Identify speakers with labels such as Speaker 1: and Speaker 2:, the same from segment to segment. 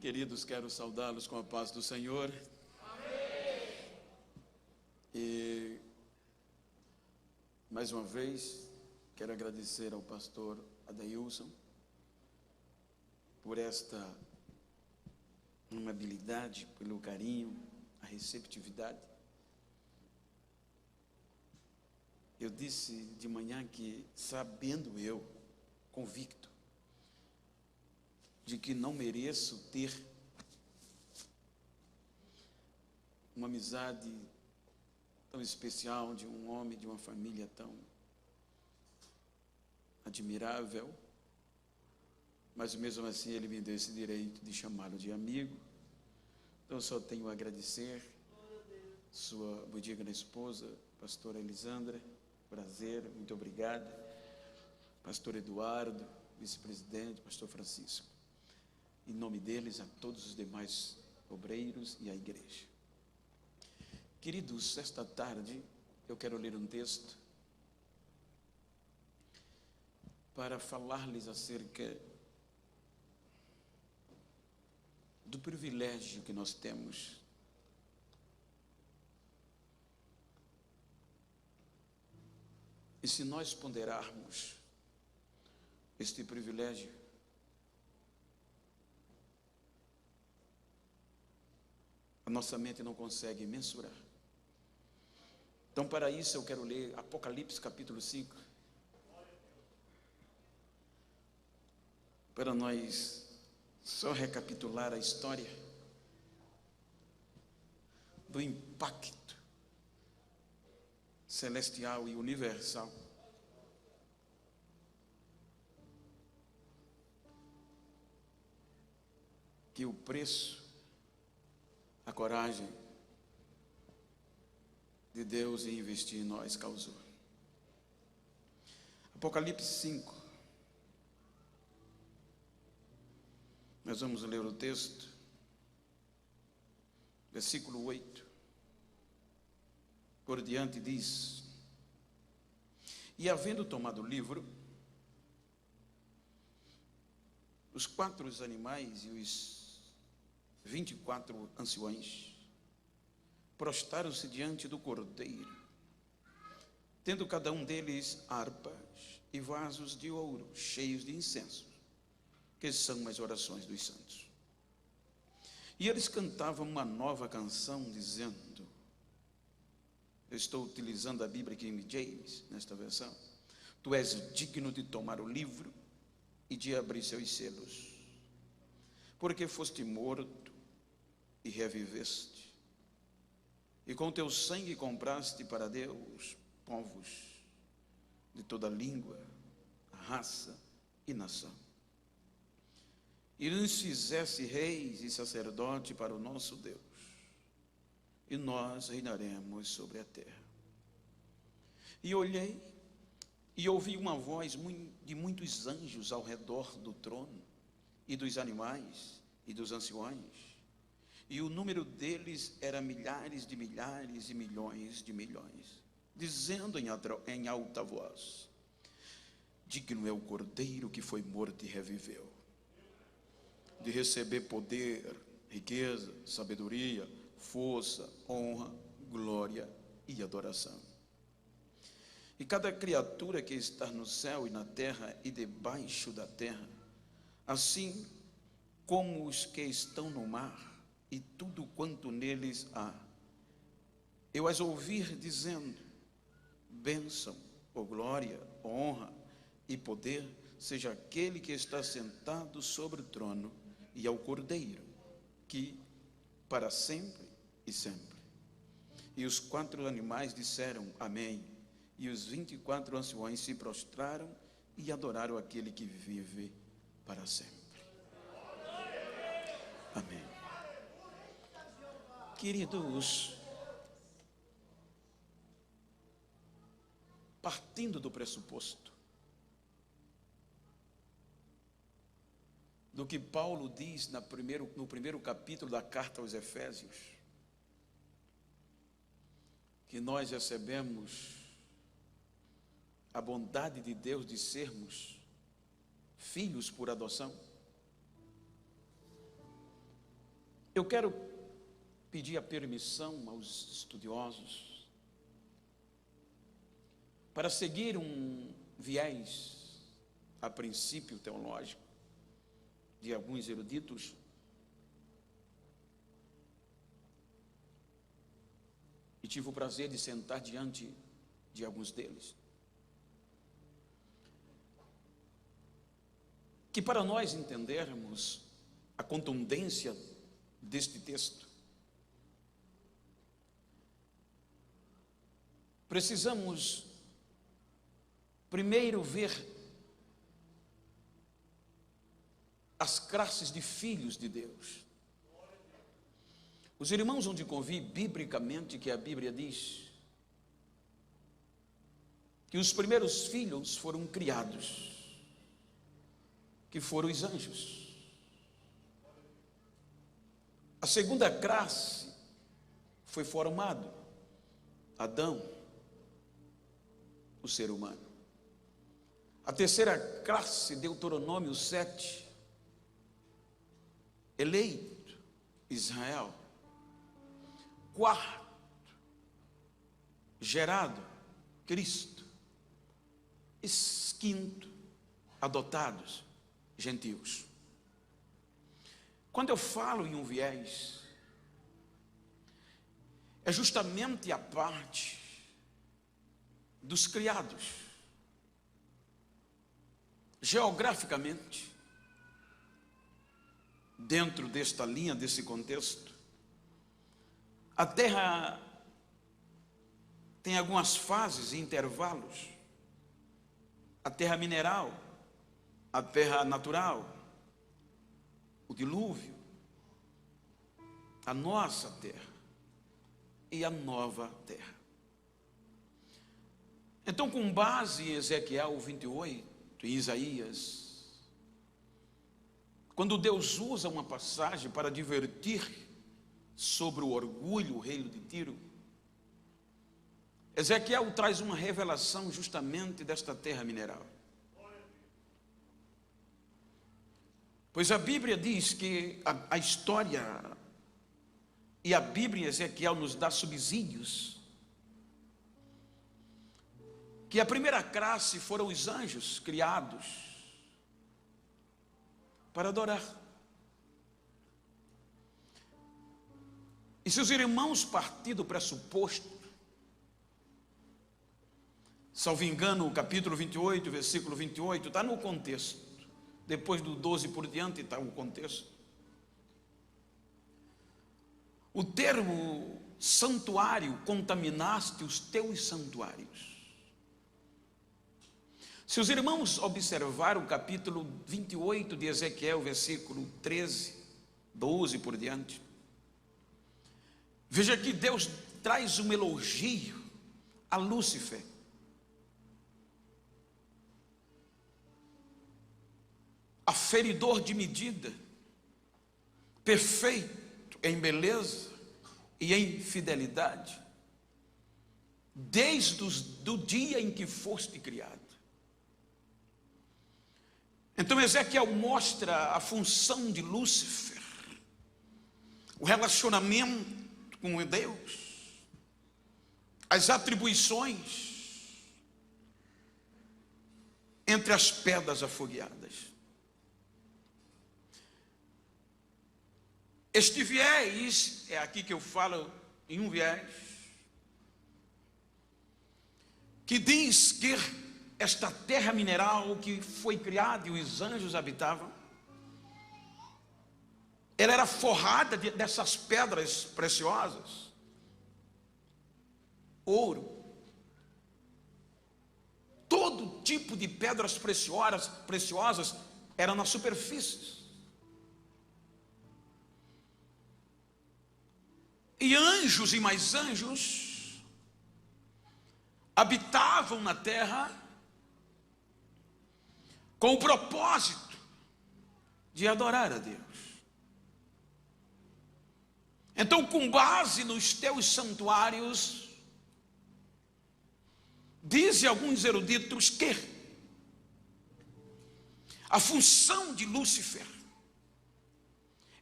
Speaker 1: Queridos, quero saudá-los com a paz do Senhor. Amém. E, mais uma vez, quero agradecer ao pastor Adailson por esta amabilidade, pelo carinho, a receptividade. Eu disse de manhã que, sabendo eu, convicto, de que não mereço ter uma amizade tão especial de um homem, de uma família tão admirável, mas mesmo assim ele me deu esse direito de chamá-lo de amigo. Então eu só tenho a agradecer sua muito digna esposa, pastora Elisandra, prazer, muito obrigado, pastor Eduardo, vice-presidente, pastor Francisco. Em nome deles, a todos os demais obreiros e a igreja. Queridos, esta tarde eu quero ler um texto para falar-lhes acerca do privilégio que nós temos e se nós ponderarmos este privilégio, a nossa mente não consegue mensurar. Então, para isso, eu quero ler Apocalipse capítulo 5, para nós só recapitular a história do impacto celestial e universal que o preço, a coragem de Deus em investir em nós causou. Apocalipse 5. Nós vamos ler o texto, versículo 8. Por diante diz: E havendo tomado o livro, os 4 animais e os 24 anciões prostraram-se diante do Cordeiro, tendo cada um deles harpas e vasos de ouro cheios de incenso, que são as orações dos santos. E eles cantavam uma nova canção, dizendo, eu estou utilizando a Bíblia King James nesta versão: Tu és digno de tomar o livro e de abrir seus selos, porque foste morto e reviveste, e com teu sangue compraste para Deus povos de toda língua, raça e nação, e nos fizeste reis e sacerdote para o nosso Deus, e nós reinaremos sobre a terra. E olhei e ouvi uma voz de muitos anjos ao redor do trono, e dos animais e dos anciões, e o número deles era milhares de milhares e milhões de milhões, dizendo em alta voz: Digno é o Cordeiro que foi morto e reviveu, de receber poder, riqueza, sabedoria, força, honra, glória e adoração. E cada criatura que está no céu e na terra e debaixo da terra, assim como os que estão no mar e tudo quanto neles há, eu as ouvir dizendo: bênção, ou glória, honra e poder seja aquele que está sentado sobre o trono e ao Cordeiro, que para sempre e sempre. E os 4 animais disseram amém, e os 24 anciões se prostraram e adoraram aquele que vive para sempre. Amém. Queridos, partindo do pressuposto do que Paulo diz no primeiro capítulo da carta aos Efésios, que nós recebemos a bondade de Deus de sermos filhos por adoção. Eu quero pedir a permissão aos estudiosos para seguir um viés, a princípio teológico, de alguns eruditos, e tive o prazer de sentar diante de alguns deles, que para nós entendermos a contundência deste texto, precisamos primeiro ver as classes de filhos de Deus. Os irmãos vão de convir biblicamente que a Bíblia diz que os primeiros filhos foram criados, que foram os anjos. A segunda classe foi formado Adão, o ser humano. A terceira classe, Deuteronômio 7, eleito, Israel. Quarto, gerado, Cristo. E quinto, adotados, gentios. Quando eu falo em um viés, é justamente a parte dos criados. Geograficamente, dentro desta linha, desse contexto, a terra tem algumas fases e intervalos. A terra mineral, a terra natural, o dilúvio, a nossa terra e a nova terra. Então, com base em Ezequiel 28, em Isaías, quando Deus usa uma passagem para advertir sobre o orgulho, o reino de Tiro, Ezequiel traz uma revelação justamente desta terra mineral. Pois a Bíblia diz que a história e a Bíblia em Ezequiel nos dá subsídios, que a primeira classe foram os anjos criados para adorar. E se os irmãos partir do pressuposto, salvo engano, o capítulo 28, versículo 28, está no contexto. Depois do 12 por diante está o contexto. O termo santuário, contaminaste os teus santuários. Se os irmãos observarem o capítulo 28 de Ezequiel, versículo 13, 12 por diante, veja que Deus traz um elogio a Lúcifer. Aferidor de medida, perfeito em beleza e em fidelidade, desde o dia em que foste criado. Então Ezequiel mostra a função de Lúcifer, o relacionamento com Deus, as atribuições entre as pedras afogueadas. Este viés, é aqui que eu falo em um viés, que diz que esta terra mineral que foi criada e os anjos habitavam, ela era forrada dessas pedras preciosas, ouro, todo tipo de pedras preciosas eram nas superfícies. E anjos e mais anjos habitavam na terra com o propósito de adorar a Deus. Então, com base nos teus santuários, dizem alguns eruditos que a função de Lúcifer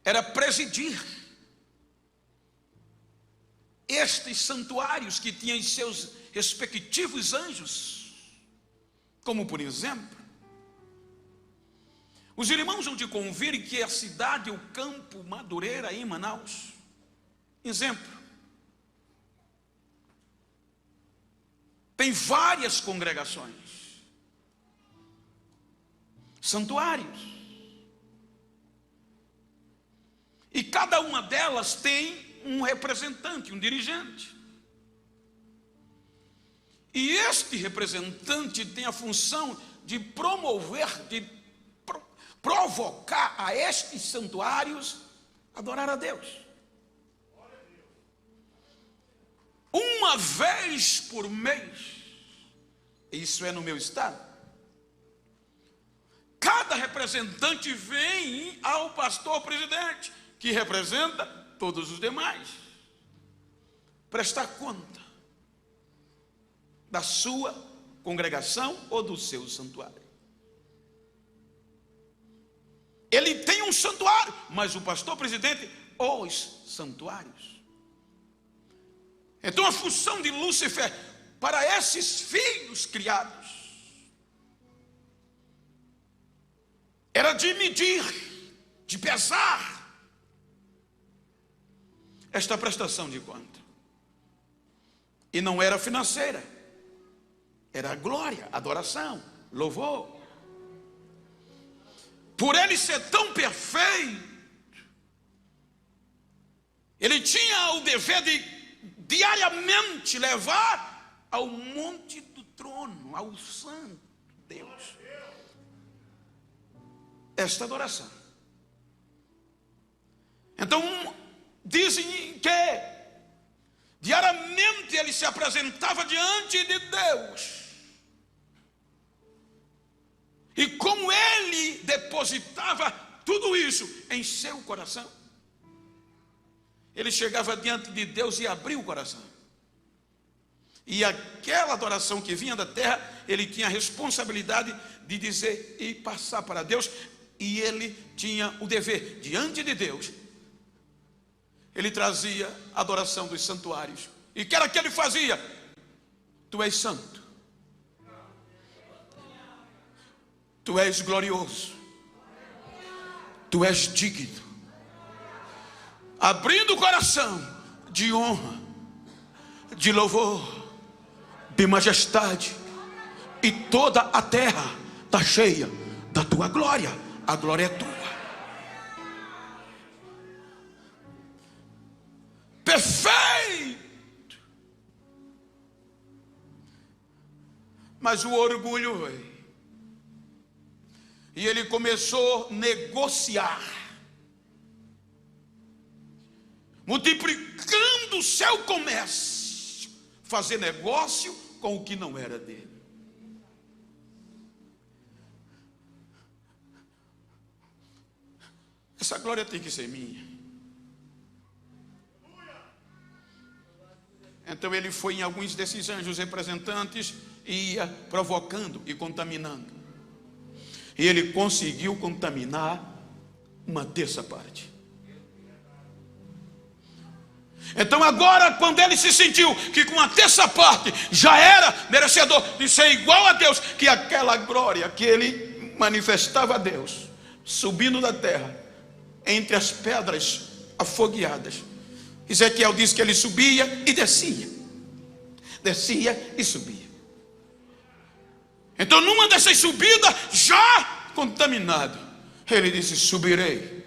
Speaker 1: era presidir estes santuários que tinham seus respectivos anjos, como por exemplo, os irmãos vão te convir que a cidade, o campo Madureira em Manaus, exemplo, tem várias congregações, santuários, e cada uma delas tem um representante, um dirigente. E este representante tem a função de promover, de provocar a estes santuários a adorar a Deus. Uma vez por mês, isso é no meu estado, cada representante vem ao pastor presidente, que representa todos os demais, prestar conta da sua congregação ou do seu santuário. Ele tem um santuário, mas o pastor presidente, os santuários. Então a função de Lúcifer para esses filhos criados era de medir, de pesar esta prestação de conta. E não era financeira, era glória, adoração, louvor. Por ele ser tão perfeito, ele tinha o dever de diariamente levar ao monte do trono, ao santo Deus, esta adoração. Então, dizem que diariamente ele se apresentava diante de Deus. E como ele depositava tudo isso em seu coração, ele chegava diante de Deus e abria o coração. E aquela adoração que vinha da terra, ele tinha a responsabilidade de dizer e passar para Deus. E ele tinha o dever diante de Deus. Ele trazia a adoração dos santuários. E que era que ele fazia? Tu és santo. Tu és glorioso. Tu és digno. Abrindo o coração de honra, de louvor, de majestade. E toda a terra está cheia da tua glória. A glória é tua. Perfeito. Mas o orgulho veio. E ele começou a negociar, multiplicando o seu comércio, fazer negócio com o que não era dele. Essa glória tem que ser minha. Então ele foi em alguns desses anjos representantes e ia provocando e contaminando. E ele conseguiu contaminar uma terça parte. Então agora, quando ele se sentiu que com uma terça parte já era merecedor de ser igual a Deus, que aquela glória que ele manifestava a Deus, subindo da terra, entre as pedras afogueadas, Ezequiel diz que ele subia e descia, descia e subia. Então numa dessas subidas, já contaminado, ele disse: subirei,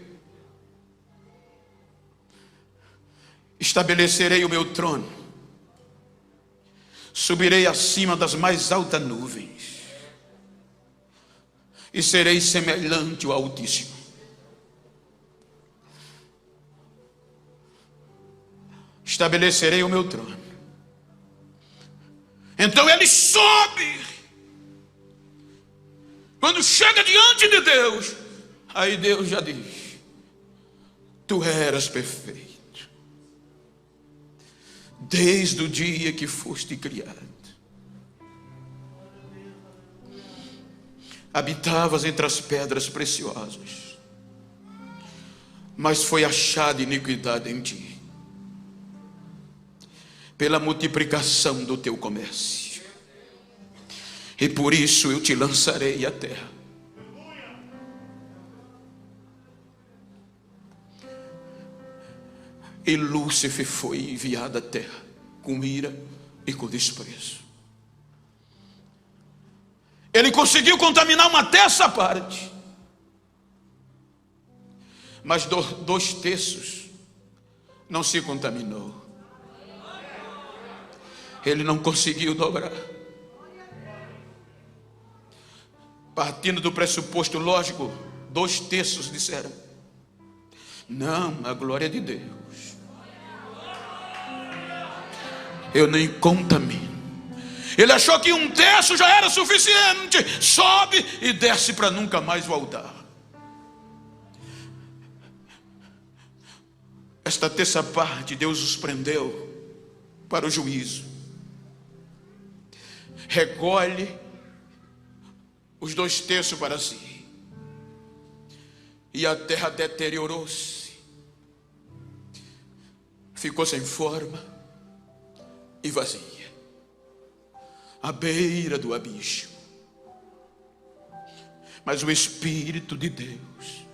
Speaker 1: estabelecerei o meu trono, subirei acima das mais altas nuvens, e serei semelhante ao Altíssimo. Estabelecerei o meu trono. Então ele sobe. Quando chega diante de Deus, aí Deus já diz: tu eras perfeito desde o dia que foste criado. Habitavas entre as pedras preciosas, mas foi achada iniquidade em ti. pela multiplicação do teu comércio. E por isso eu te lançarei à terra. E Lúcifer foi enviado à terra com ira e com desprezo. Ele conseguiu contaminar uma terça parte, mas 2/3 não se contaminou. Ele não conseguiu dobrar. Partindo do pressuposto lógico, 2/3 disseram: não, a glória de Deus eu nem contamino. Ele achou que 1/3 já era suficiente. Sobe e desce para nunca mais voltar. Esta terça parte Deus os prendeu para o juízo. Recolhe os 2/3 para si. E a terra deteriorou-se. Ficou sem forma e vazia, à beira do abismo. Mas o Espírito de Deus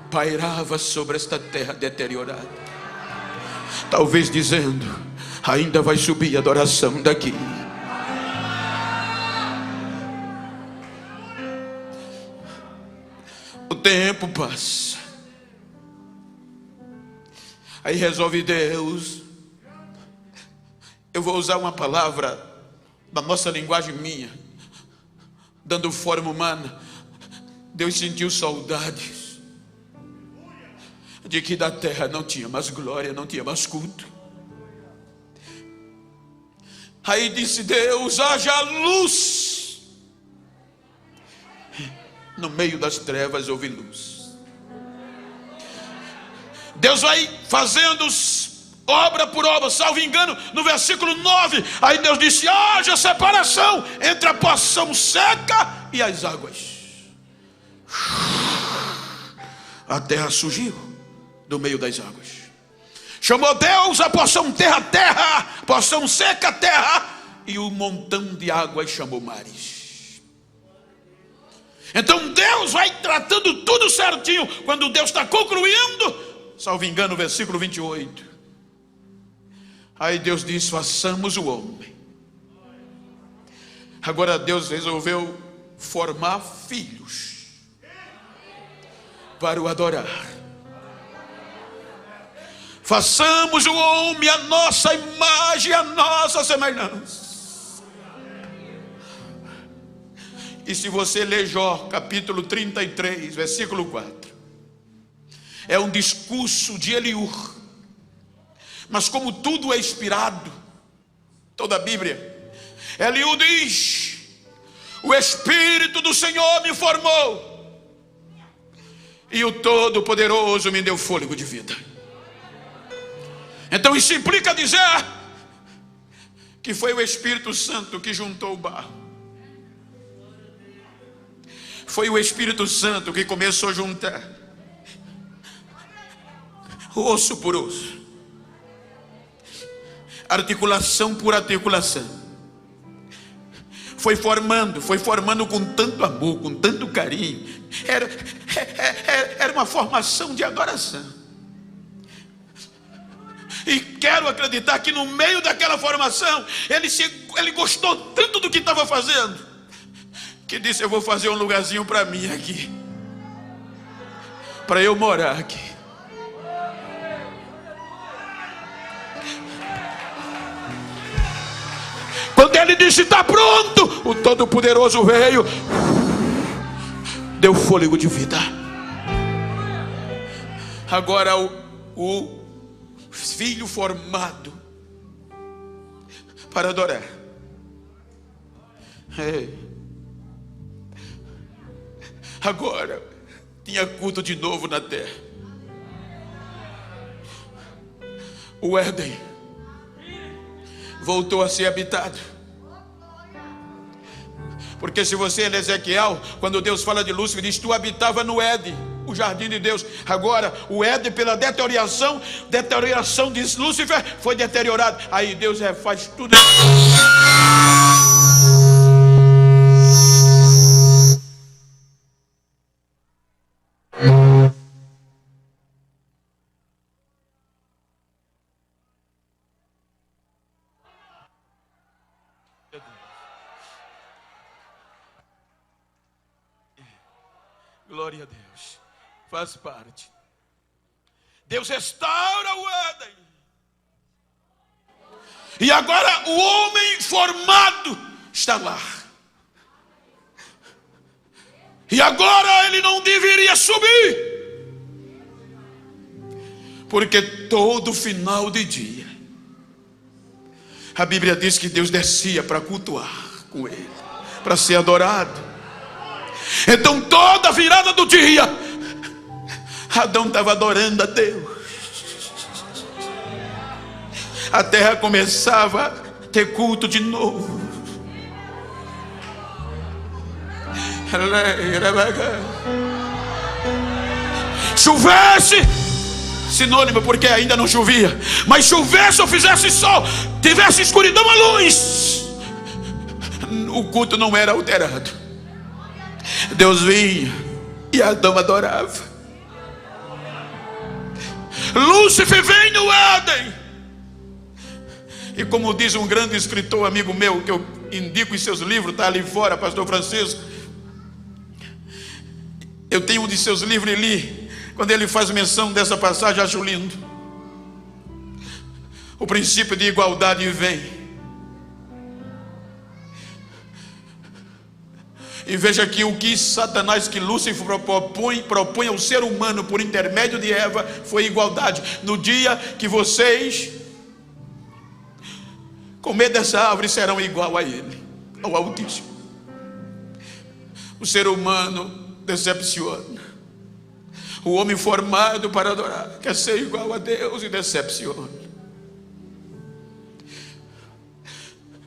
Speaker 1: pairava sobre esta terra deteriorada, talvez dizendo: ainda vai subir adoração daqui. O tempo passa. Aí resolve Deus, eu vou usar uma palavra da nossa linguagem minha, dando forma humana. Deus sentiu saudades de que da terra não tinha mais glória, não tinha mais culto. Aí disse Deus: haja luz. No meio das trevas houve luz. Deus vai fazendo obra por obra, salvo engano, no versículo 9, aí Deus disse: haja separação entre a porção seca e as águas. A terra surgiu do meio das águas. Chamou Deus a porção terra, terra, porção seca, terra, e o montão de águas chamou mares. Então Deus vai tratando tudo certinho. Quando Deus está concluindo, salvo engano, no versículo 28, aí Deus diz: façamos o homem. Agora Deus resolveu formar filhos para o adorar. Façamos o homem a nossa imagem, a nossa semelhança. E se você ler Jó, capítulo 33, versículo 4, é um discurso de Eliú. Mas como tudo é inspirado, toda a Bíblia, Eliú diz: o Espírito do Senhor me formou, e o Todo-Poderoso me deu fôlego de vida. Então isso implica dizer que foi o Espírito Santo que juntou o barro. Foi o Espírito Santo que começou a juntar osso por osso, articulação por articulação. Foi formando com tanto amor, com tanto carinho. Era uma formação de adoração. E quero acreditar que no meio daquela formação, ele gostou tanto do que estava fazendo, que disse: eu vou fazer um lugarzinho para mim aqui, para eu morar aqui. Quando ele disse: está pronto, o Todo-Poderoso veio, deu fôlego de vida. Agora o filho formado para adorar. Agora tinha culto de novo na terra. O Éden voltou a ser habitado. Porque se você ler Ezequiel, quando Deus fala de Lúcifer, diz: tu habitava no Éden. o jardim de Deus. Agora o Éden, pela deterioração de Lúcifer, foi deteriorado. Aí Deus refaz tudo. Glória a Deus. Faz parte. Deus restaura o Éden. E agora o homem formado está lá. E agora ele não deveria subir, porque todo final de dia a Bíblia diz que Deus descia para cultuar com ele, para ser adorado. Então toda virada do dia Adão estava adorando a Deus. A terra começava a ter culto de novo. Chovesse, sinônimo, porque ainda não chovia, mas chovesse ou fizesse sol, tivesse escuridão, a luz, o culto não era alterado. Deus vinha e Adão adorava. Lúcifer vem no Éden, e como diz um grande escritor amigo meu, que eu indico em seus livros, está ali fora, pastor Francisco. Eu tenho um de seus livros e li. Quando ele faz menção dessa passagem, acho lindo. O princípio de igualdade vem. E veja que o que Satanás, que Lúcifer propõe ao ser humano por intermédio de Eva, foi igualdade. No dia que vocês comer dessa árvore, serão igual a ele, ao Altíssimo. O ser humano decepciona. O homem formado para adorar quer ser igual a Deus e decepciona.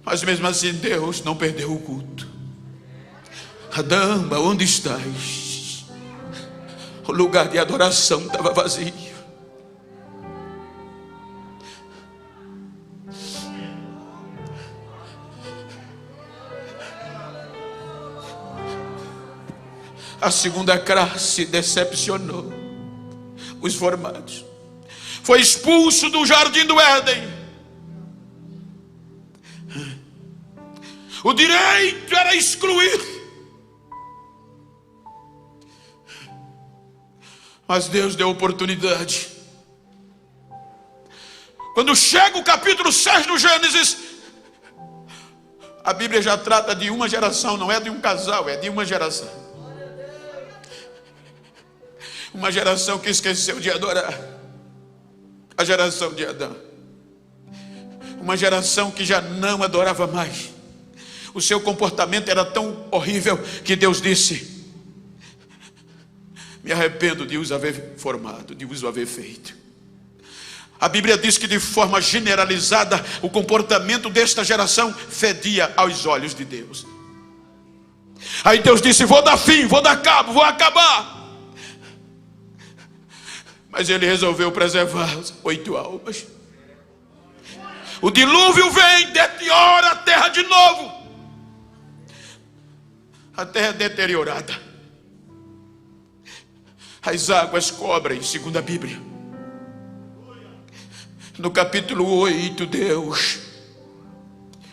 Speaker 1: Mas mesmo assim Deus não perdeu o culto. Adão, onde estás? O lugar de adoração estava vazio. A segunda classe decepcionou os formados. Foi expulso do jardim do Éden. O direito era excluir. Mas Deus deu oportunidade. Quando chega o capítulo 6 do Gênesis, a Bíblia já trata de uma geração, não é de um casal, é de uma geração. Uma geração que esqueceu de adorar. A geração de Adão. Uma geração que já não adorava mais. O seu comportamento era tão horrível que Deus disse: me arrependo de os haver formado, de os haver feito. A Bíblia diz que de forma generalizada o comportamento desta geração fedia aos olhos de Deus. Aí Deus disse: vou dar fim, vou dar cabo, vou acabar. Mas ele resolveu preservar 8 almas. O dilúvio vem, deteriora a terra de novo. A terra é deteriorada. As águas cobrem, segundo a Bíblia. No capítulo 8, Deus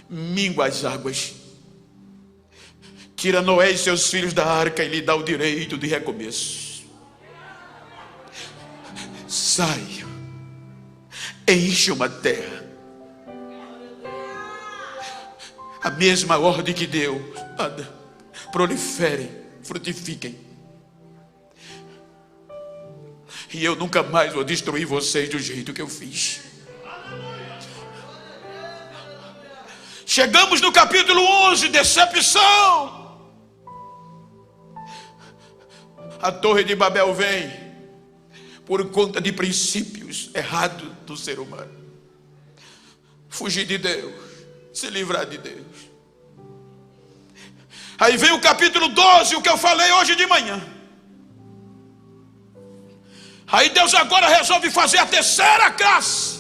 Speaker 1: mingua as águas, tira Noé e seus filhos da arca e lhe dá o direito de recomeço. Saiam, encham a terra. A mesma ordem que deu: proliferem, frutifiquem. E eu nunca mais vou destruir vocês do jeito que eu fiz. Chegamos no capítulo 11, decepção. A Torre de Babel vem por conta de princípios errados do ser humano. Fugir de Deus, se livrar de Deus. Aí vem o capítulo 12, o que eu falei hoje de manhã. Aí Deus agora resolve fazer a terceira classe,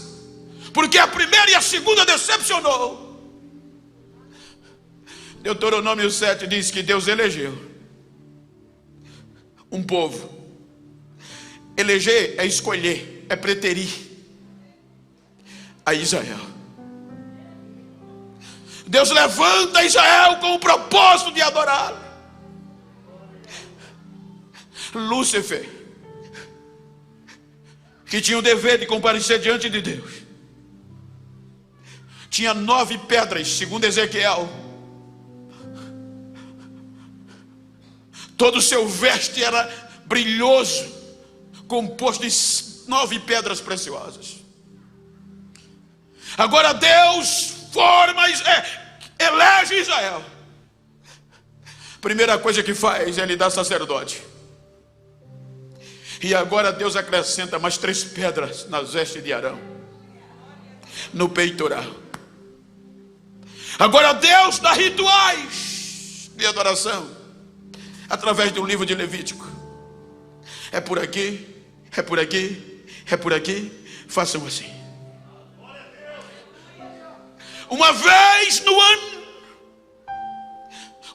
Speaker 1: porque a primeira e a segunda decepcionou. Deuteronômio 7 diz que Deus elegeu um povo. Eleger é escolher, é preterir a Israel. Deus levanta Israel com o propósito de adorá-lo. Lúcifer, que tinha o dever de comparecer diante de Deus, tinha 9 pedras, segundo Ezequiel. Todo o seu veste era brilhoso, composto de 9 pedras preciosas. Agora Deus elege Israel. Primeira coisa que faz é lhe dar sacerdote. E agora Deus acrescenta mais 3 pedras nas vestes de Arão, no peitoral. Agora Deus dá rituais de adoração através do livro de Levítico. É por aqui, é por aqui, é por aqui. Façam assim. Uma vez no ano,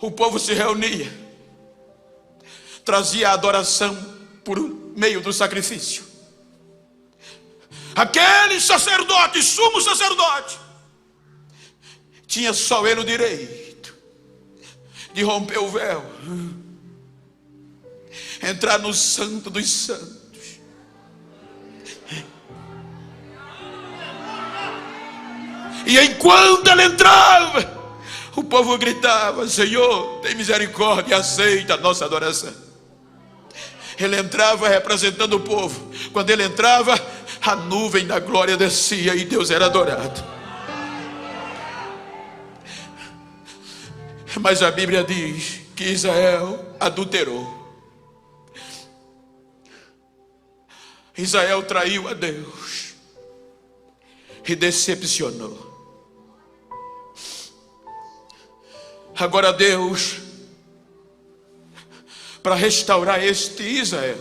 Speaker 1: o povo se reunia, trazia a adoração por meio do sacrifício. Aquele sacerdote, sumo sacerdote, tinha só ele o direito de romper o véu, entrar no santo dos santos. E enquanto ele entrava, o povo gritava: Senhor, tem misericórdia, aceita a nossa adoração. Ele entrava representando o povo. Quando ele entrava, a nuvem da glória descia e Deus era adorado. Mas a Bíblia diz que Israel adulterou. Israel traiu a Deus e decepcionou. Agora Deus, para restaurar este Israel,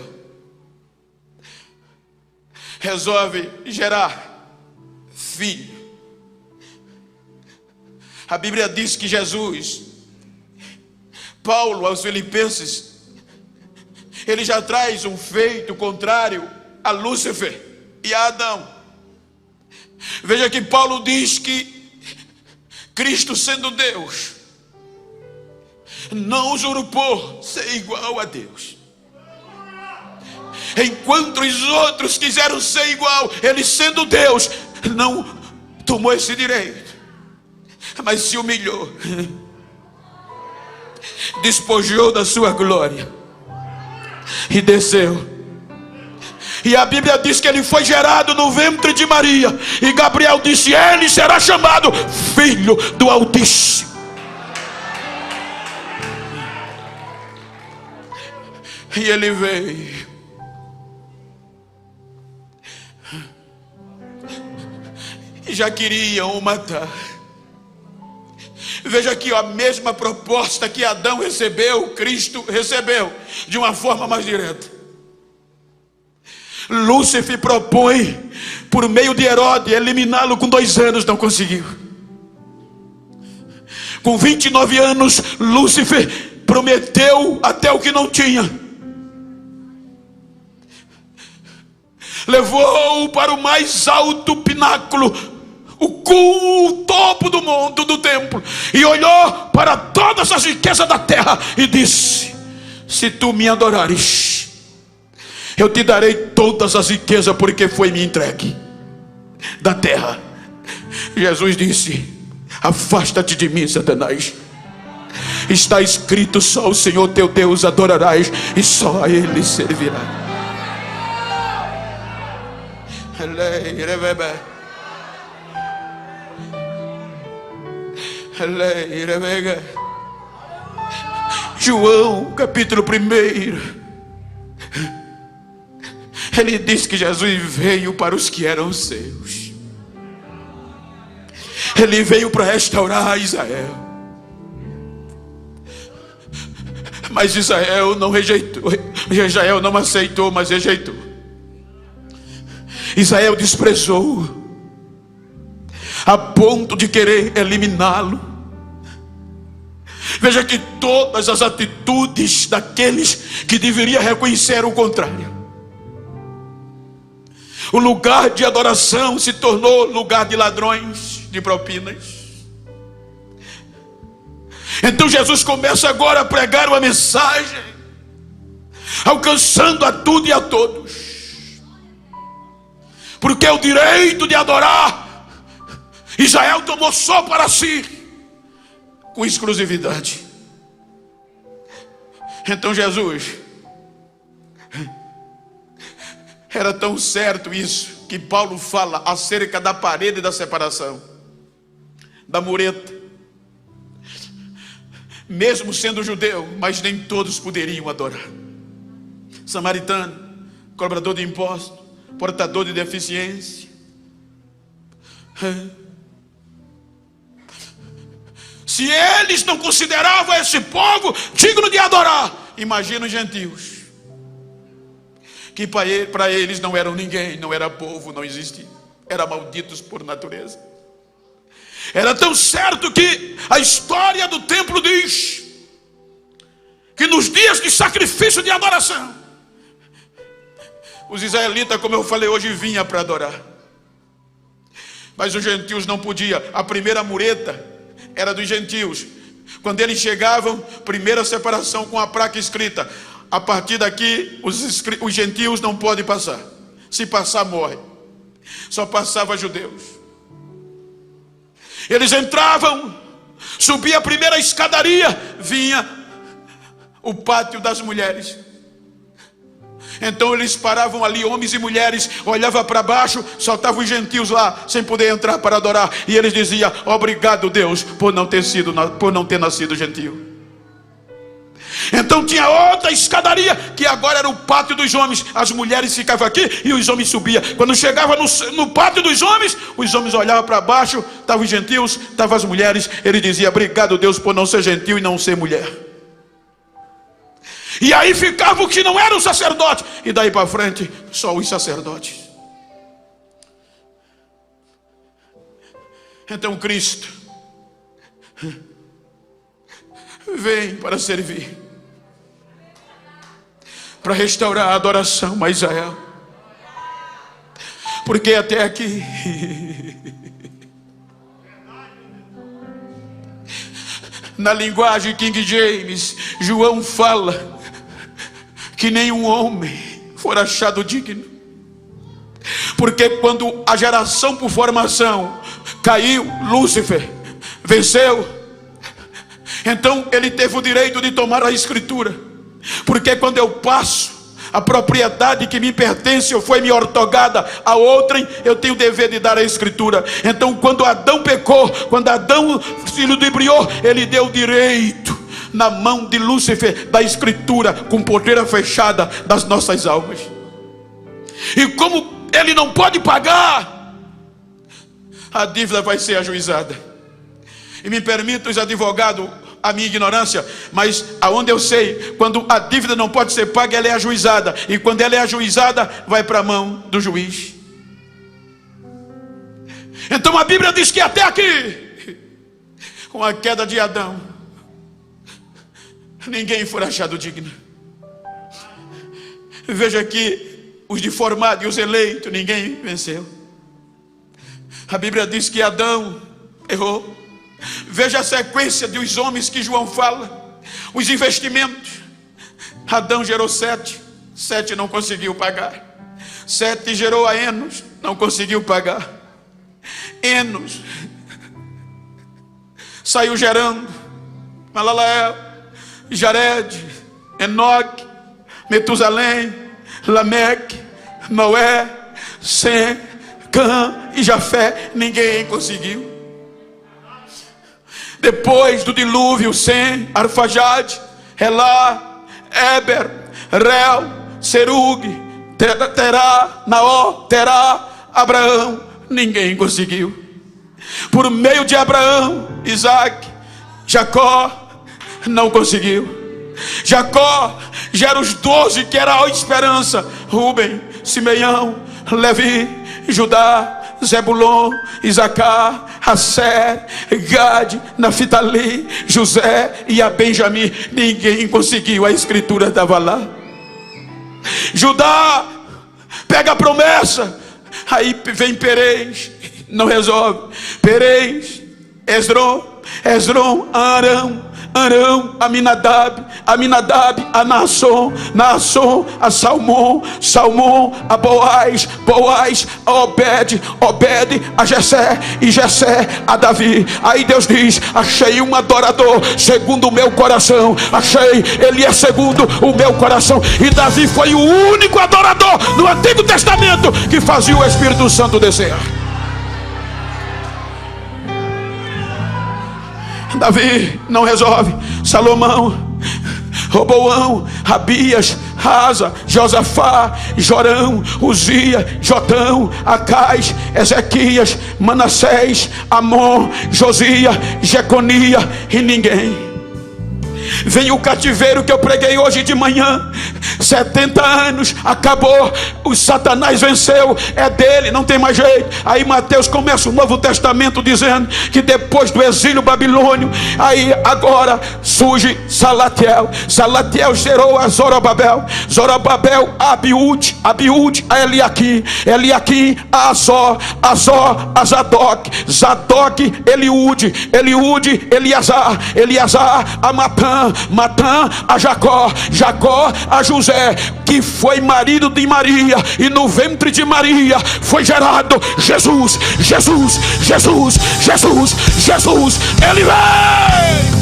Speaker 1: resolve gerar filho. A Bíblia diz que Jesus, Paulo aos Filipenses, ele já traz um feito contrário a Lúcifer e a Adão. Veja que Paulo diz que Cristo, sendo Deus, não usurpou ser igual a Deus. Enquanto os outros quiseram ser igual, ele, sendo Deus, não tomou esse direito, mas se humilhou, despojou da sua glória e desceu. E a Bíblia diz que ele foi gerado no ventre de Maria, e Gabriel disse: ele será chamado Filho do Altíssimo. E ele veio. E já queriam o matar. Veja aqui, a mesma proposta que Adão recebeu, Cristo recebeu de uma forma mais direta. Lúcifer propõe, por meio de Herodes, eliminá-lo com 2 anos, não conseguiu. Com 29 anos, Lúcifer prometeu até o que não tinha. Levou-o para o mais alto pináculo, o topo do mundo, do templo, e olhou para todas as riquezas da terra e disse: se tu me adorares, eu te darei todas as riquezas, porque foi me entregue da terra. Jesus disse: afasta-te de mim, Satanás. Está escrito: só o Senhor teu Deus adorarás, e só a Ele servirás. João capítulo 1, ele diz que Jesus veio para os que eram seus. Ele veio para restaurar Israel. Mas Israel não rejeitou. Israel não aceitou, mas rejeitou. Israel desprezou, a ponto de querer eliminá-lo. Veja que todas as atitudes daqueles que deveriam reconhecer o contrário. O lugar de adoração se tornou lugar de ladrões, de propinas. Então Jesus começa agora a pregar uma mensagem, alcançando a tudo e a todos. Porque o direito de adorar, Israel tomou só para si, com exclusividade. Então Jesus, era tão certo isso, que Paulo fala acerca da parede da separação, da mureta. Mesmo sendo judeu, mas nem todos poderiam adorar. Samaritano, cobrador de impostos, portador de deficiência. Se eles não consideravam esse povo digno de adorar, imagina os gentios, que para eles não eram ninguém, não era povo, não existia, eram malditos por natureza. Era tão certo que a história do templo diz que nos dias de sacrifício de adoração, os israelitas, como eu falei hoje, vinham para adorar, mas os gentios não podiam. A primeira mureta era dos gentios. Quando eles chegavam, primeira separação com a placa escrita: a partir daqui os gentios não podem passar, se passar morre. Só passava judeus. Eles entravam, subia a primeira escadaria, vinha o pátio das mulheres. Então eles paravam ali, homens e mulheres, olhavam para baixo, só estavam os gentios lá, sem poder entrar para adorar. E eles diziam: obrigado, Deus, por não ter nascido gentio. Então tinha outra escadaria, que agora era o pátio dos homens. As mulheres ficavam aqui e os homens subiam. Quando chegava no pátio dos homens, os homens olhavam para baixo, estavam os gentios, estavam as mulheres. Ele dizia: obrigado, Deus, por não ser gentio e não ser mulher. E aí ficava o que não era o sacerdote, e daí para frente só os sacerdotes. Então Cristo vem para servir, para restaurar a adoração a Israel. Porque até aqui na linguagem King James, João fala que nenhum homem for achado digno. Porque quando a geração por formação caiu, Lúcifer venceu, então ele teve o direito de tomar a escritura. Porque quando eu passo a propriedade que me pertence ou foi me ortogada a outrem, eu tenho o dever de dar a escritura. Então quando Adão pecou, quando Adão se ludibriou, ele deu o direito na mão de Lúcifer da escritura, com porteira fechada das nossas almas. E como ele não pode pagar, a dívida vai ser ajuizada. E me permita, os advogados, a minha ignorância, mas aonde eu sei, quando a dívida não pode ser paga, ela é ajuizada. E quando ela é ajuizada, vai para a mão do juiz. Então a Bíblia diz que até aqui, com a queda de Adão, ninguém foi achado digno. Veja que os deformados e os eleitos, ninguém venceu. A Bíblia diz que Adão errou. Veja a sequência dos homens que João fala, os investimentos. Adão gerou 7 não conseguiu pagar. 7 gerou a Enos, não conseguiu pagar. Enos saiu gerando Malalael, Jared, Enoque, Metusalém, Lameque, Noé, Sem, Cã e Jafé. Ninguém conseguiu. Depois do dilúvio, Sem, Arfajade, Elá, Eber, Reu, Serug, Terá, Naó, Terá, Abraão. Ninguém conseguiu. Por meio de Abraão, Isaac, Jacó, não conseguiu. Jacó gera os 12, que era a esperança: Rubem, Simeão, Levi, Judá, Zebulon, Isacar, Asser, Gade, Naftali, José e a Benjamim. Ninguém conseguiu, a escritura estava lá. Judá, pega a promessa. Aí vem Perez, não resolve. Perez, Esrom, Arão, Aminadab, a Naasson, a Salmão, a Boaz, a Obed, a Jessé, e Jessé a Davi. Aí Deus diz: achei um adorador segundo o meu coração. Ele é segundo o meu coração. E Davi foi o único adorador no Antigo Testamento que fazia o Espírito Santo descer. Davi não resolve. Salomão, Roboão, Abias, Asa, Josafá, Jorão, Uzia, Jotão, Acais, Ezequias, Manassés, Amon, Josia, Jeconia e ninguém. Vem o cativeiro que eu preguei hoje de manhã. 70 anos, acabou. O Satanás venceu, é dele, não tem mais jeito. Aí Mateus começa o Novo Testamento dizendo que depois do exílio babilônio, aí agora surge Salatiel. Salatiel gerou a Zorobabel, a Abiúde, a Eliaquim, a Azor, a Zadok, Eliúde, Eleazar, a Matã, a Jacó, a José, que foi marido de Maria, e no ventre de Maria foi gerado Jesus. Ele vem.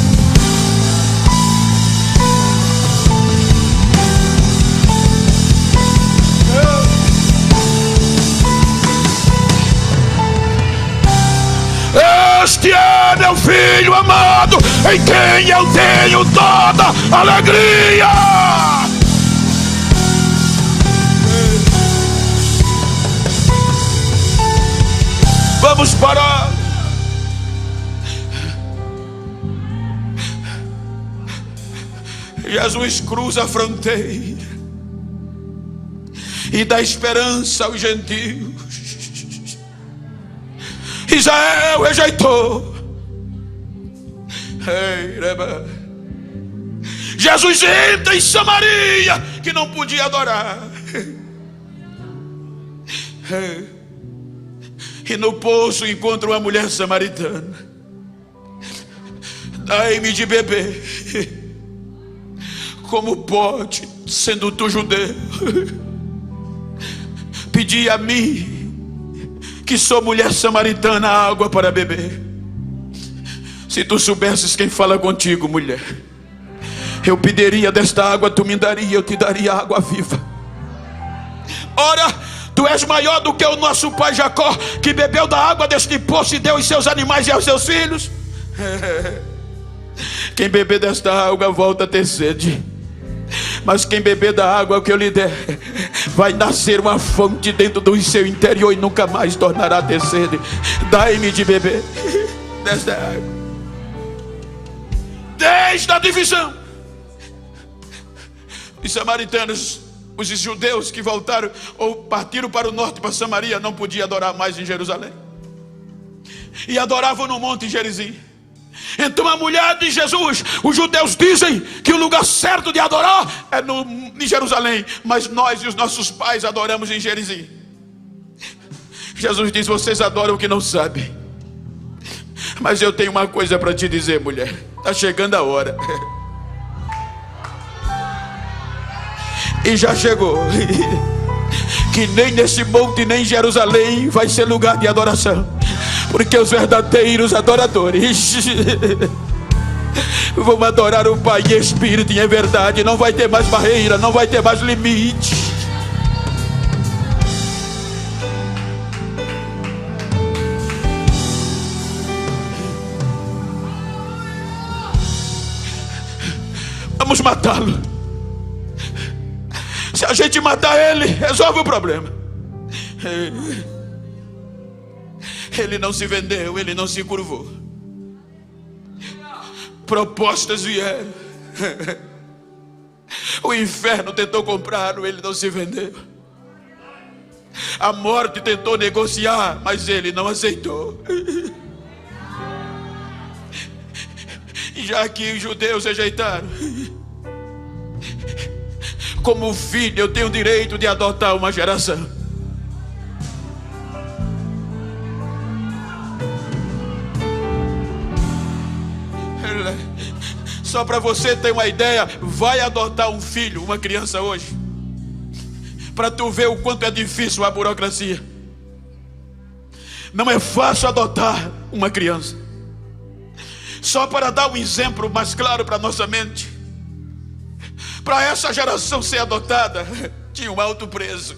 Speaker 1: Este é meu filho amado, em quem eu tenho toda alegria. Vamos parar. Jesus cruza a fronteira e dá esperança aos gentios. Israel rejeitou. Jesus entra em Samaria, que não podia adorar. E no poço encontra uma mulher samaritana. Dai-me de beber. Como pode, sendo tu judeu, pedir a mim, que sou mulher samaritana, água para beber? Se tu soubesses quem fala contigo, mulher, eu pediria desta água, tu me daria, eu te daria água viva. Ora, tu és maior do que o nosso pai Jacó, que bebeu da água deste poço e deu aos seus animais e aos seus filhos. Quem beber desta água volta a ter sede, mas quem beber da água que eu lhe der, vai nascer uma fonte dentro do seu interior e nunca mais tornará a ter sede. Dai-me de beber desta água. Desde a divisão, os samaritanos, os judeus que voltaram ou partiram para o norte, para Samaria, não podiam adorar mais em Jerusalém, e adoravam no monte Gerizim. Então a mulher de Jesus, os judeus dizem que o lugar certo de adorar é em Jerusalém, mas nós e os nossos pais adoramos em Gerizim. Jesus diz: vocês adoram o que não sabem, mas eu tenho uma coisa para te dizer, mulher, está chegando a hora. E já chegou. Que nem nesse monte, nem em Jerusalém vai ser lugar de adoração, porque os verdadeiros adoradores vão adorar o Pai em espírito e em verdade. Não vai ter mais barreira, não vai ter mais limite. Vamos matá-lo. Se a gente matar ele, resolve o problema. Ele não se vendeu, ele não se curvou. Propostas vieram. O inferno tentou comprá-lo, ele não se vendeu. A morte tentou negociar, mas ele não aceitou. Já que os judeus rejeitaram, como filho, eu tenho o direito de adotar uma geração. Só para você ter uma ideia, vai adotar um filho, uma criança hoje, para tu ver o quanto é difícil a burocracia. Não é fácil adotar uma criança. Só para dar um exemplo mais claro para nossa mente, para essa geração ser adotada, tinha um alto preço.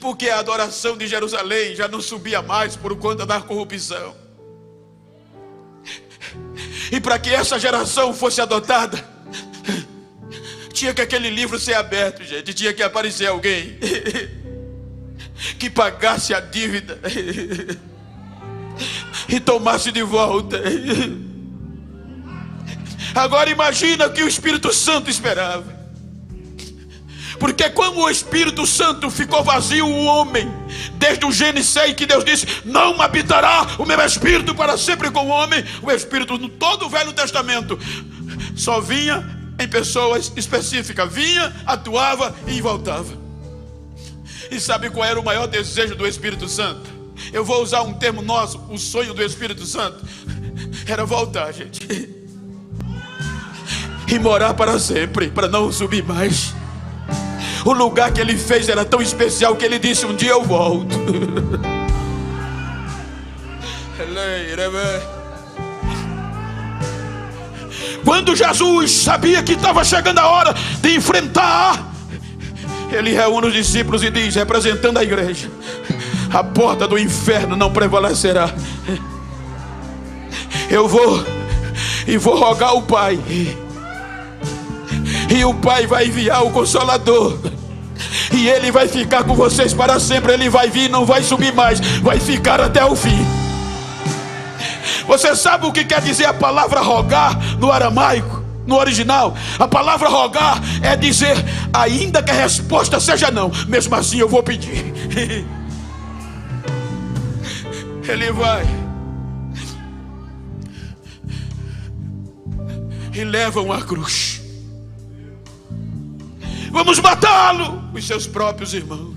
Speaker 1: Porque a adoração de Jerusalém já não subia mais por conta da corrupção. E para que essa geração fosse adotada, tinha que aquele livro ser aberto, gente. Tinha que aparecer alguém que pagasse a dívida e tomasse de volta. Agora imagina o que o Espírito Santo esperava. Porque quando o Espírito Santo ficou vazio, o homem, desde o Gênesis 6, que Deus disse: não habitará o meu Espírito para sempre com o homem. O Espírito, no todo o Velho Testamento, só vinha em pessoas específicas. Vinha, atuava e voltava. E sabe qual era o maior desejo do Espírito Santo? Eu vou usar um termo nosso, o sonho do Espírito Santo era voltar, gente, e morar para sempre, para não subir mais. O lugar que ele fez era tão especial que ele disse: um dia eu volto. Quando Jesus sabia que estava chegando a hora de enfrentar, ele reúne os discípulos e diz, representando a igreja: a porta do inferno não prevalecerá. Eu vou rogar ao Pai, e o Pai vai enviar o Consolador, e Ele vai ficar com vocês para sempre. Ele vai vir, não vai subir mais, vai ficar até o fim. Você sabe o que quer dizer a palavra rogar no aramaico, no original? A palavra rogar é dizer: ainda que a resposta seja não, mesmo assim eu vou pedir. Ele vai e levam a cruz. Vamos matá-lo, os seus próprios irmãos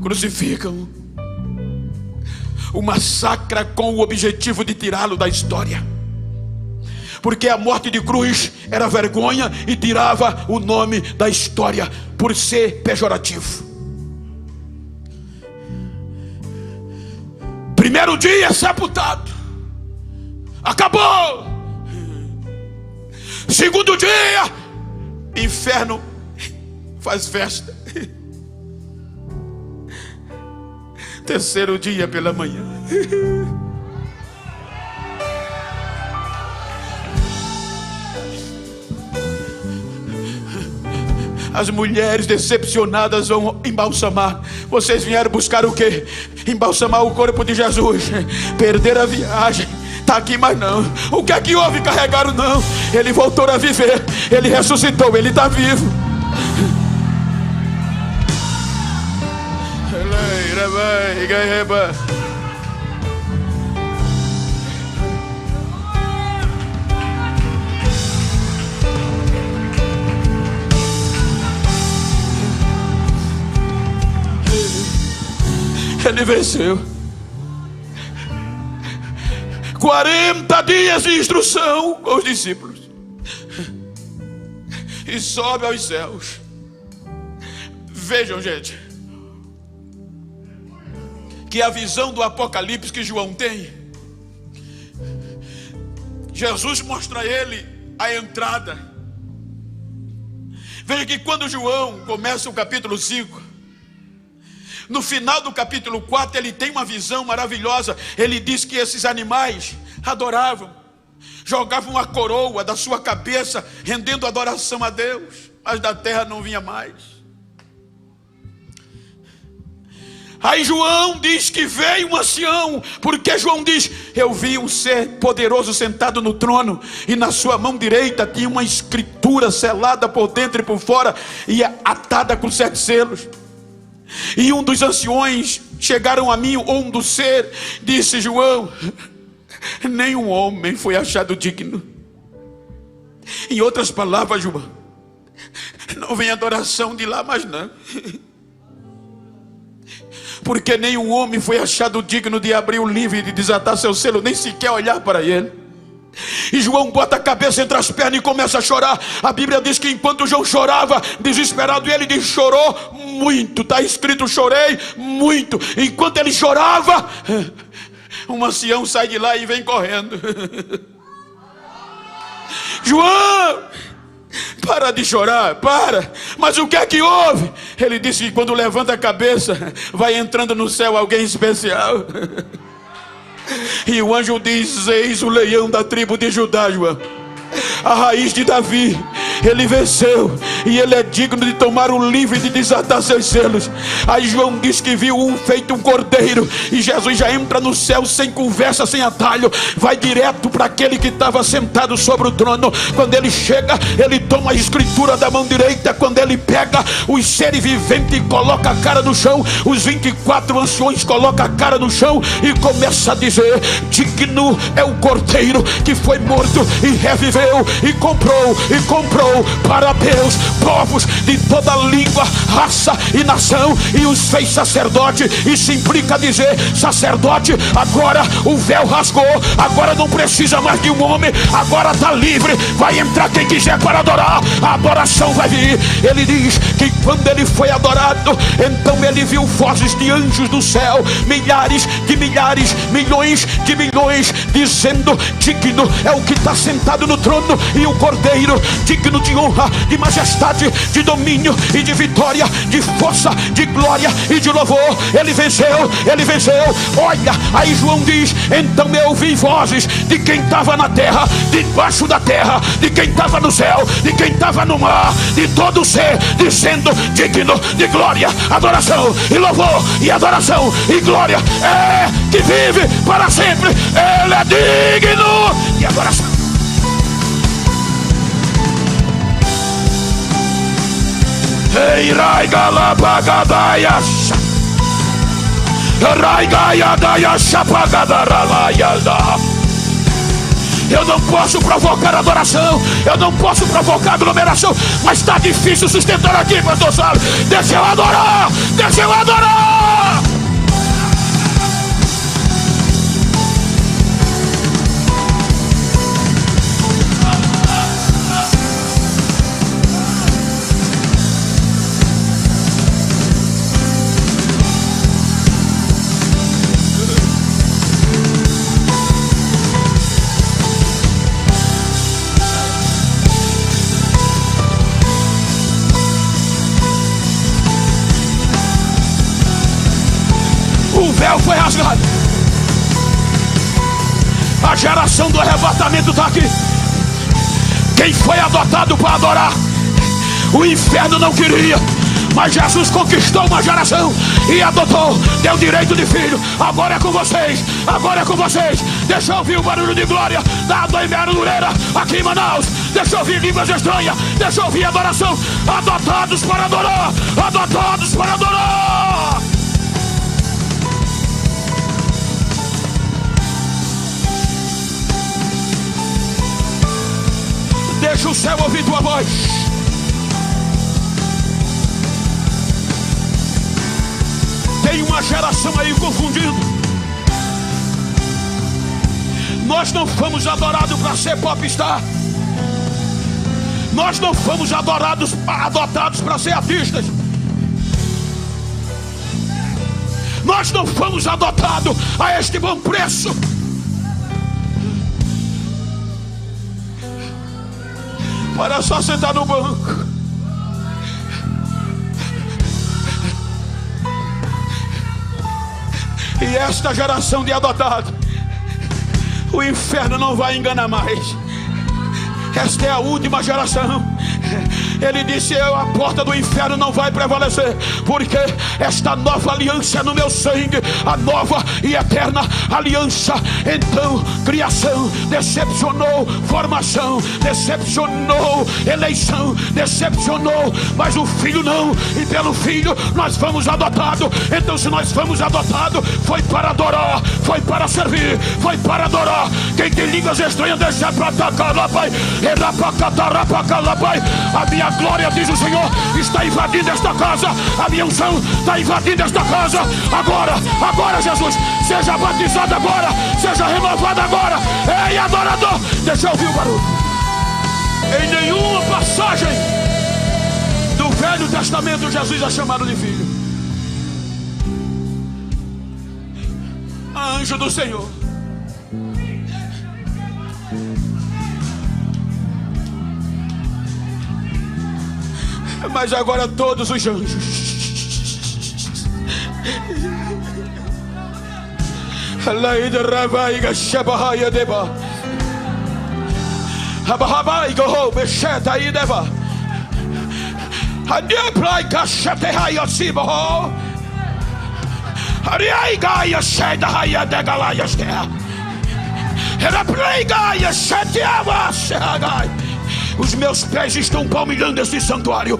Speaker 1: crucificam, o massacra com o objetivo de tirá-lo da história, porque a morte de cruz era vergonha e tirava o nome da história por ser pejorativo. Primeiro dia sepultado, acabou. Segundo dia, inferno faz festa. Terceiro dia pela manhã, as mulheres decepcionadas vão embalsamar. Vocês vieram buscar o quê? Embalsamar o corpo de Jesus. Perderam a viagem, está aqui, mas não. O que é que houve? Carregaram? Não, ele voltou a viver, ele ressuscitou, ele está vivo. Ele venceu. 40 dias de instrução com os discípulos, e sobe aos céus. Vejam, gente, que a visão do Apocalipse que João tem, Jesus mostra a ele a entrada. Veja que quando João começa o capítulo 5, no final do capítulo 4, ele tem uma visão maravilhosa. Ele diz que esses animais adoravam, jogavam uma coroa da sua cabeça, rendendo adoração a Deus, mas da terra não vinha mais. Aí João diz que veio um ancião, porque João diz: eu vi um ser poderoso sentado no trono, e na sua mão direita tinha uma escritura selada por dentro e por fora, e atada com 7 selos. E um dos anciões chegaram a mim, um do ser, disse: João, nenhum homem foi achado digno. Em outras palavras, João, não vem adoração de lá mais não, porque nenhum homem foi achado digno de abrir o livro e de desatar seu selo, nem sequer olhar para ele. E João bota a cabeça entre as pernas e começa a chorar. A Bíblia diz que enquanto João chorava, desesperado, ele diz: chorou muito. Está escrito: chorei muito. Enquanto ele chorava, um ancião sai de lá e vem correndo. João, para de chorar, para. Mas o que é que houve? Ele disse que quando levanta a cabeça, vai entrando no céu alguém especial. E o anjo diz: eis o leão da tribo de Judá, João, a raiz de Davi. Ele venceu e ele é digno de tomar o livro e de desatar seus selos. Aí João diz que viu feito um cordeiro, e Jesus já entra no céu sem conversa, sem atalho, vai direto para aquele que estava sentado sobre o trono. Quando ele chega, ele toma a escritura da mão direita. Quando ele pega os seres viventes e coloca a cara no chão, os 24 anciões colocam a cara no chão e começa a dizer: digno é o cordeiro que foi morto e reviveu e comprou para Deus povos de toda língua, raça e nação, e os fez sacerdote. Isso implica dizer: sacerdote, agora o véu rasgou, agora não precisa mais de um homem, agora está livre, vai entrar quem quiser para adorar, a adoração vai vir. Ele diz que quando ele foi adorado, então ele viu vozes de anjos do céu, milhares de milhares, milhões de milhões, dizendo: digno é o que está sentado no trono e o cordeiro, digno de honra, de majestade, de domínio e de vitória, de força, de glória e de louvor. Ele venceu, ele venceu. Olha, aí João diz: então eu ouvi vozes de quem estava na terra, debaixo da terra, de quem estava no céu, de quem estava no mar, de todo ser, dizendo: digno de glória, adoração e louvor, e adoração e glória é que vive para sempre. Ele é digno de adoração. Ei, raiga lá bagadaia, raiga daia chapagadaralayada. Eu não posso provocar adoração, eu não posso provocar aglomeração, mas está difícil sustentar aqui, pastor Saulo. Deixa eu adorar, deixa eu adorar. O véu foi rasgado. A geração do arrebatamento está aqui. Quem foi adotado para adorar, o inferno não queria, mas Jesus conquistou uma geração e adotou, deu direito de filho. Agora é com vocês, agora é com vocês. Deixa eu ouvir o barulho de glória da Doimera Lureira aqui em Manaus. Deixa eu ouvir línguas estranhas, deixa eu ouvir adoração. Adotados para adorar, adotados para adorar. Deixa o céu ouvir tua voz. Tem uma geração aí confundindo. Nós não fomos adorados para ser popstar. Nós não fomos adotados para ser artistas. Nós não fomos adotados a este bom preço. Para só sentar no banco. E esta geração de adotados, o inferno não vai enganar mais. esta é a última geração. Ele disse: a porta do inferno não vai prevalecer, porque esta nova aliança é no meu sangue, a nova e eterna aliança. Então criação decepcionou, formação decepcionou, eleição decepcionou, mas o Filho não, e pelo Filho nós fomos adotados. Então se nós fomos adotados, foi para adorar, foi para servir, foi para adorar. Quem tem línguas estranhas, deixa para atacar lá, Pai. A minha glória, diz o Senhor, está invadindo esta casa. A minha unção está invadindo esta casa. Agora, Jesus, seja batizado agora, seja renovado agora. Ei, adorador, deixa eu ouvir o barulho. Em nenhuma passagem do Velho Testamento Jesus é chamado de filho. Anjo do Senhor. Mas agora todos os anjos os meus pés estão palmilhando esse santuário.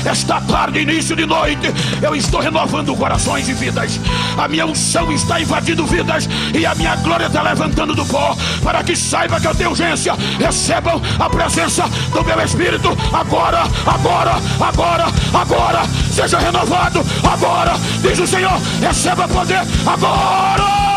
Speaker 1: Esta tarde, início de noite, eu estou renovando corações e vidas. A minha unção está invadindo vidas, e a minha glória está levantando do pó, para que saiba que eu tenho urgência. Recebam a presença do meu Espírito agora. Seja renovado agora, diz o Senhor. Receba poder agora.